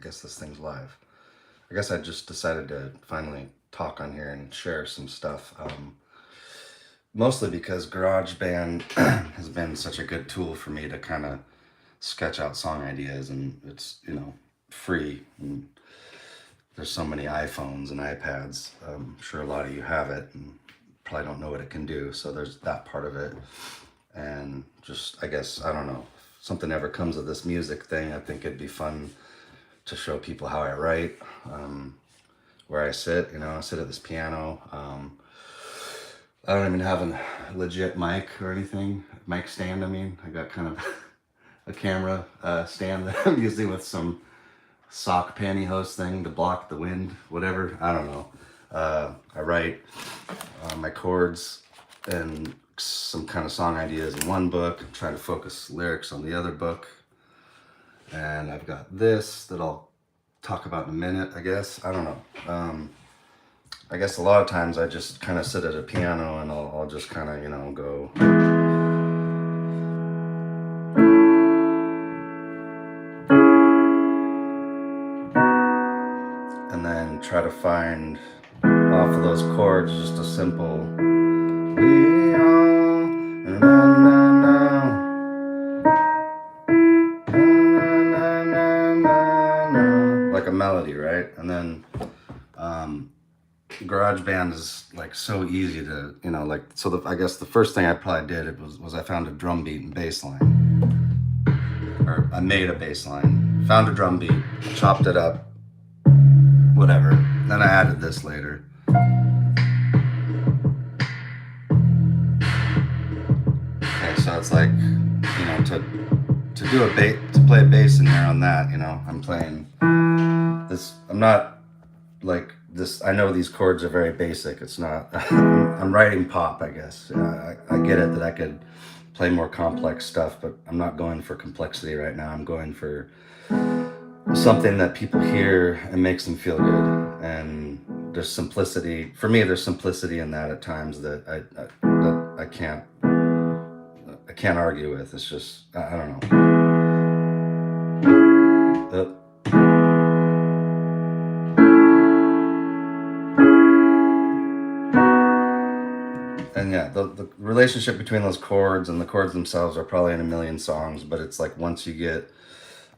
I guess this thing's live. I guess I just decided to finally talk on here and share some stuff. Mostly because GarageBand has been such a good tool for me to kind of sketch out song ideas, and it's, free. And there's so many iPhones and iPads. I'm sure a lot of you have it and probably don't know what it can do. So there's that part of it. And just, I guess, I don't know, if something ever comes of this music thing, I think it'd be fun to show people how I write, where I sit. I sit at this piano. I don't even have a legit mic or anything. Mic stand, I mean. I got kind of a camera stand that I'm using with some sock pantyhose thing to block the wind, whatever. I don't know. I write my chords and some kind of song ideas in one book. I'm trying to focus lyrics on the other book. And I've got this that I'll talk about in a minute, I guess. I don't know. I guess a lot of times I just kind of sit at a piano and I'll just kind of, go. And then try to find off of those chords just a simple we all na, na, na, like a melody, right? And then GarageBand is like so easy to, I guess the first thing I probably did was I found a drum beat and bass line. Or I made a bass line, found a drum beat, chopped it up, whatever. Then I added this later. Okay, so it's like, to do to play a bass in there on that, I'm playing this. I'm not like this. I know these chords are very basic. It's not. I'm writing pop, I guess. I get it that I could play more complex stuff, but I'm not going for complexity right now. I'm going for something that people hear and makes them feel good. And there's simplicity for me. There's simplicity in that at times that I can't argue with. It's just I don't know. And yeah, the relationship between those chords and the chords themselves are probably in a million songs, but it's like once you get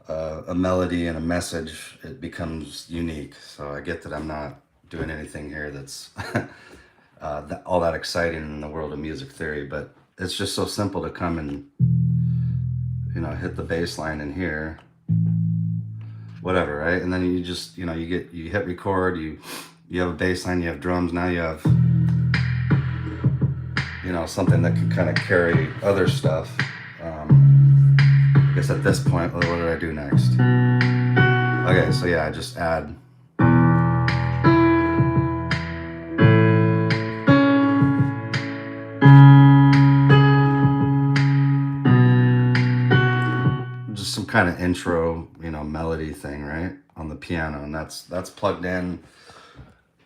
a melody and a message, it becomes unique. So I get that I'm not doing anything here that's all that exciting in the world of music theory, but it's just so simple to come and hit the bass line in here, whatever, right? And then you just you hit record, you have a bass line, you have drums, now you have something that can kind of carry other stuff. I guess at this point, what did I do next? Okay, so yeah, I just add just some kind of intro, melody thing, right, on the piano, and that's plugged in.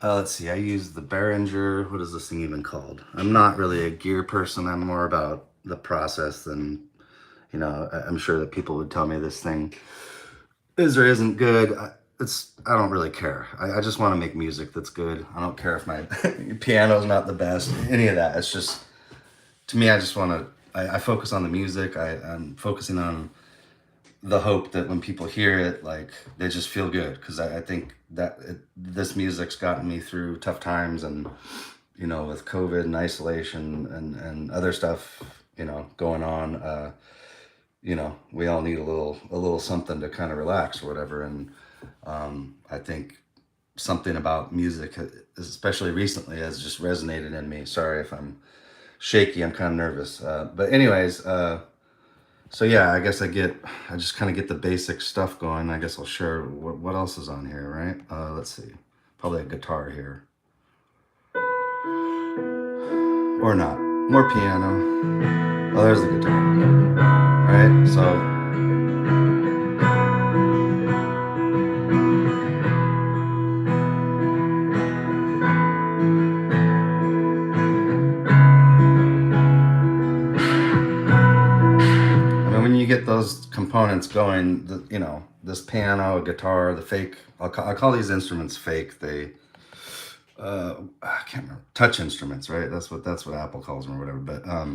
Let's see, I use the Behringer. What is this thing even called? I'm not really a gear person. I'm more about the process than, I'm sure that people would tell me this thing is or isn't good. I don't really care. I just want to make music that's good. I don't care if my piano's not the best, any of that. It's just, to me, I just want to, I focus on the music. I'm focusing on the hope that when people hear it, like, they just feel good, because I think that this music's gotten me through tough times, and with COVID and isolation and other stuff going on, we all need a little something to kind of relax or whatever. And I think something about music, especially recently, has just resonated in me. Sorry if I'm shaky, I'm kind of nervous, but anyways, so yeah, I guess I just kind of get the basic stuff going. I guess I'll share what else is on here, right? Let's see. Probably a guitar here. Or not. More piano. Oh, there's the guitar. Right? So get those components components going, this piano, guitar, the fake, I call these instruments fake. I can't remember, touch instruments, right? That's what Apple calls them or whatever. But I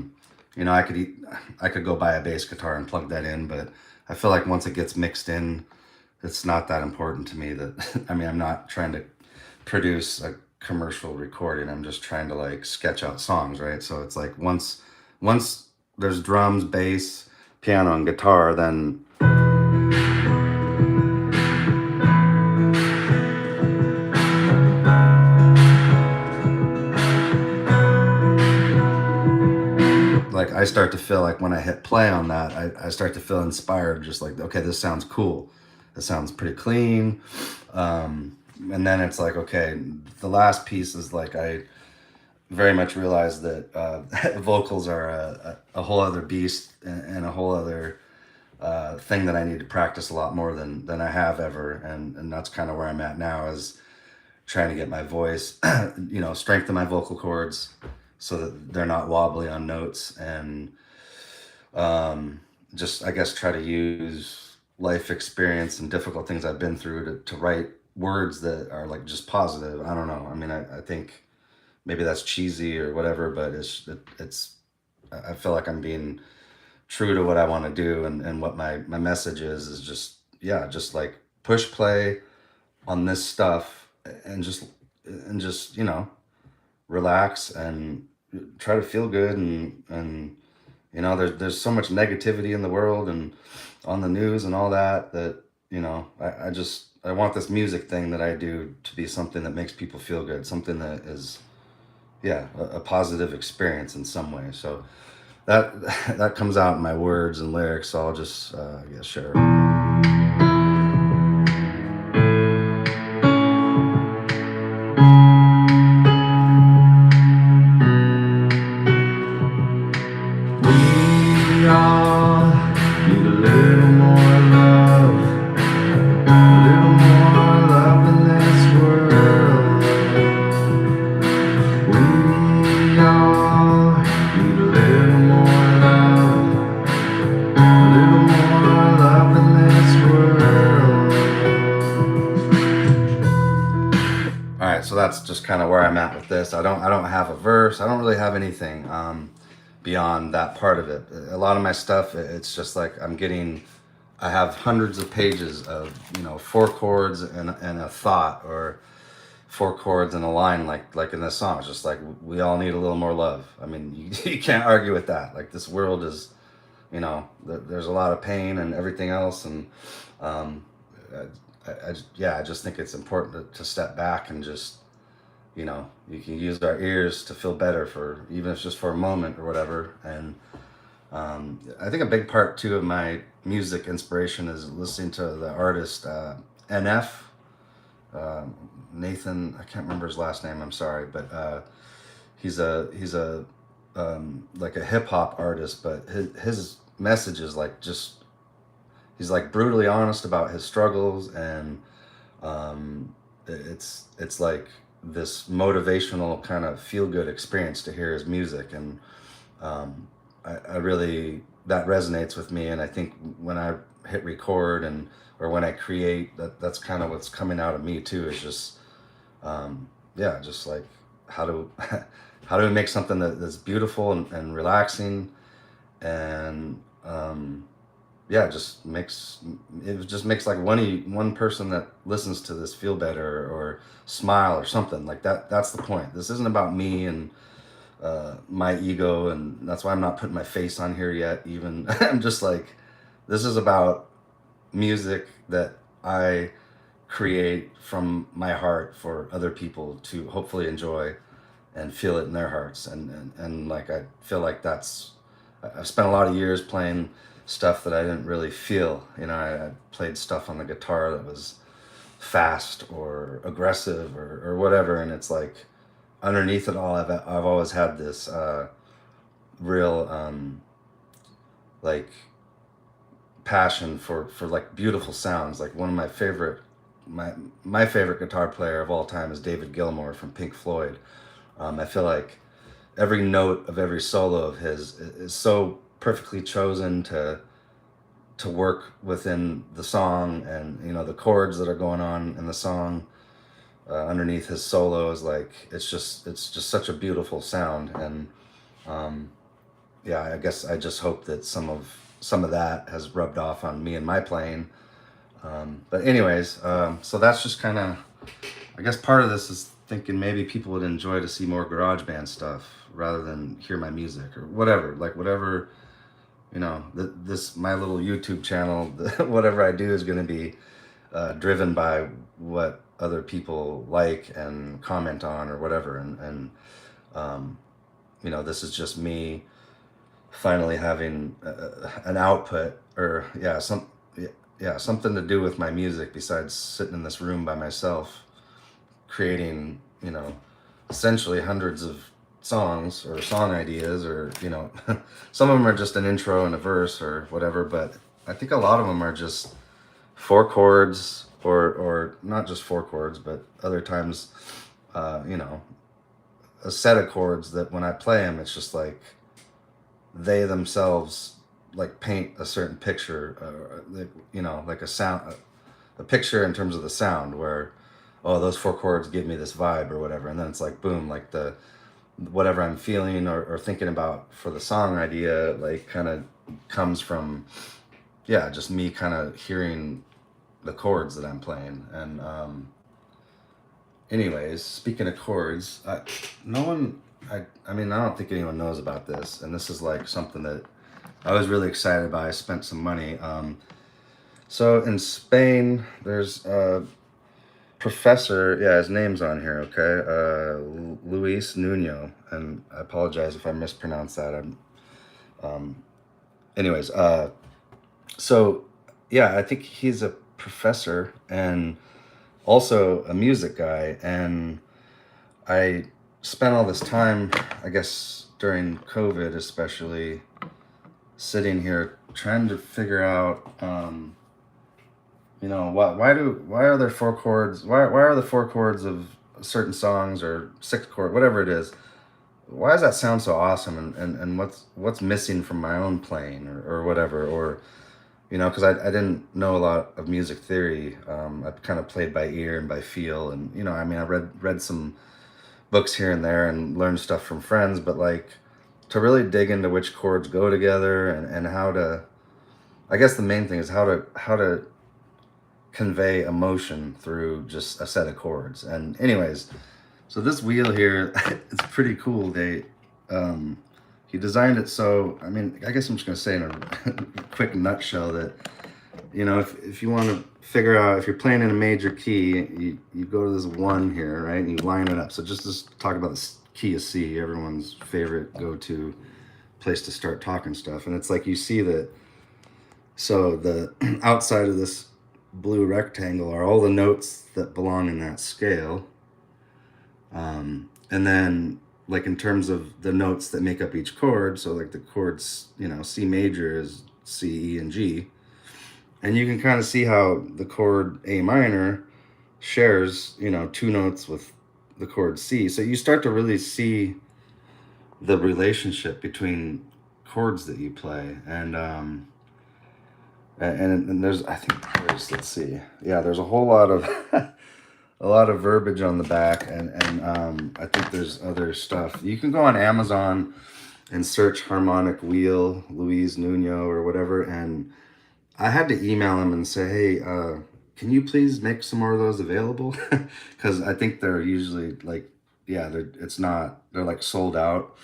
could go buy a bass guitar and plug that in, but I feel like once it gets mixed in, it's not that important to me. That I mean, I'm not trying to produce a commercial recording. I'm just trying to like sketch out songs, right? So it's like once there's drums, bass, piano, and guitar, then like I start to feel like when I hit play on that, I start to feel inspired, just like, okay, this sounds cool. This sounds pretty clean. And then it's like, okay, the last piece is like, I very much realize that vocals are a whole other beast and a whole other thing that I need to practice a lot more than I have ever. And that's kind of where I'm at now, is trying to get my voice, strengthen my vocal cords so that they're not wobbly on notes, and just, I guess, try to use life experience and difficult things I've been through to write words that are like just positive. I don't know. I mean, I think maybe that's cheesy or whatever, but I feel like I'm being true to what I want to do, and what my message is just, yeah, just like push play on this stuff, and just relax and try to feel good, and there's so much negativity in the world and on the news and all that I want this music thing that I do to be something that makes people feel good, something that is, yeah, a positive experience in some way. So that that comes out in my words and lyrics. So I'll just share. We all need a little more love, a little more love in this world. We all need a little more love, a little more love in this world. All right, so that's just kind of where I'm at with this. I don't have a verse. I don't really have anything beyond that part of it. A lot of my stuff, it's just like I have hundreds of pages of 4 chords and a thought, or 4 chords and a line, like in this song. It's just like, we all need a little more love. I mean, you can't argue with that. Like, this world is, there's a lot of pain and everything else, and I just think it's important to step back and just, you can use our ears to feel better, for even if it's just for a moment or whatever. And I think a big part too of my music inspiration is listening to the artist NF, Nathan. I can't remember his last name. I'm sorry, but he's a like a hip hop artist, but his message is like, just, he's like brutally honest about his struggles, and it's like this motivational kind of feel good experience to hear his music. And I really, that resonates with me. And I think when I hit record or when I create, that's kind of what's coming out of me too, is just just like, how do how do we make something that's beautiful and relaxing, and it just makes like one person that listens to this feel better or smile or something like that. That's the point. This isn't about me and my ego, and that's why I'm not putting my face on here yet even. I'm just like, this is about music that I create from my heart for other people to hopefully enjoy and feel it in their hearts. And like, I feel like I've spent a lot of years playing stuff that I didn't really feel. I played stuff on the guitar that was fast or aggressive or whatever, and it's like, underneath it all, I've always had this real like passion for like beautiful sounds. Like, one of my favorite guitar player of all time is David Gilmour from Pink Floyd. I feel like every note of every solo of his is so perfectly chosen to to work within the song, and the chords that are going on in the song underneath his solos. Like it's just such a beautiful sound. And um, yeah, I guess I just hope that some of that has rubbed off on me and my playing. But anyways, so that's just kind of, I guess part of this is thinking maybe people would enjoy to see more GarageBand stuff rather than hear my music or whatever. Like whatever, this my little YouTube channel, whatever I do is going to be driven by what other people like and comment on or whatever. And um, this is just me finally having an output, or yeah, something to do with my music besides sitting in this room by myself creating, essentially hundreds of songs or song ideas, or some of them are just an intro and a verse or whatever, but I think a lot of them are just four chords, or not just four chords, but other times a set of chords that when I play them, it's just like they themselves like paint a certain picture, like a sound, a picture in terms of the sound, where, oh, those four chords give me this vibe or whatever, and then it's like boom, like the whatever I'm feeling or thinking about for the song idea, like kind of comes from, yeah, just me kind of hearing the chords that I'm playing. And anyways, speaking of chords, no one, I mean, I don't think anyone knows about this, and this is like something that I was really excited about. I spent some money. So in Spain, there's a professor. Yeah, his name's on here. Okay, Luis Nuno, and I apologize if I mispronounce that. Anyways, so yeah, I think he's a professor and also a music guy, and I spent all this time, I guess during COVID especially, sitting here trying to figure out, why are there four chords? Why are the four chords of certain songs, or six chord, whatever it is? Why does that sound so awesome? And what's missing from my own playing, or whatever, or because I didn't know a lot of music theory. I kind of played by ear and by feel, and I mean, I read some books here and there and learned stuff from friends, but like to really dig into which chords go together, and how to, I guess the main thing is how to convey emotion through just a set of chords. And anyways, so this wheel here, it's pretty cool. He designed it so, I mean, I guess I'm just gonna say in a quick nutshell that, if you want to figure out if you're playing in a major key, you go to this one here, right, and you line it up. So just talk about the key of C, everyone's favorite go-to place to start talking stuff. And it's like you see that, so the outside of this blue rectangle are all the notes that belong in that scale. And then, like, in terms of the notes that make up each chord, so like the chords, C major is C, E, and G. And you can kind of see how the chord A minor shares, two notes with the chord C. So you start to really see the relationship between chords that you play. And there's, I think let's see, yeah, there's a whole lot of a lot of verbiage on the back, and I think there's other stuff. You can go on Amazon and search harmonic wheel Luis Nuno or whatever, and I had to email him and say, hey, can you please make some more of those available? Because I think they're usually like, yeah, they're like sold out.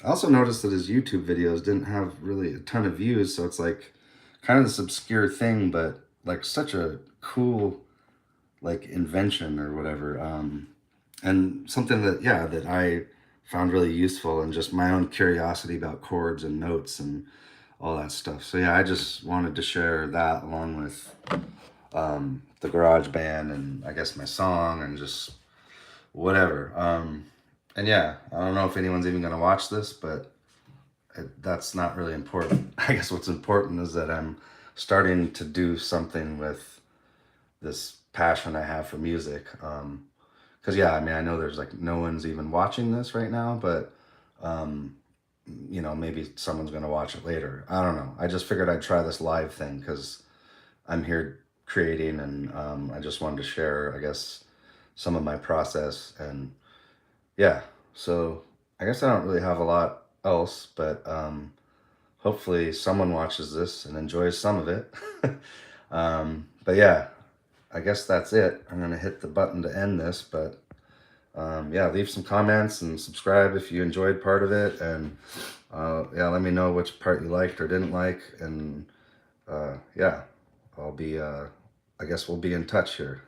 I also noticed that his YouTube videos didn't have really a ton of views, so it's like kind of this obscure thing, but like such a cool like invention or whatever, and something that, yeah, that I found really useful, and just my own curiosity about chords and notes and all that stuff. So yeah, I just wanted to share that along with the GarageBand, and I guess my song, and just whatever. And yeah, I don't know if anyone's even gonna watch this, but that's not really important. I guess what's important is that I'm starting to do something with this passion I have for music. Because yeah, I mean, I know there's like no one's even watching this right now, but you know, maybe someone's going to watch it later. I don't know. I just figured I'd try this live thing because I'm here creating, and I just wanted to share, I guess, some of my process. And yeah, so I guess I don't really have a lot else, but hopefully someone watches this and enjoys some of it. But yeah, I guess that's it. I'm going to hit the button to end this, but yeah, leave some comments and subscribe if you enjoyed part of it. And yeah, let me know which part you liked or didn't like. And yeah, I'll be, I guess we'll be in touch here.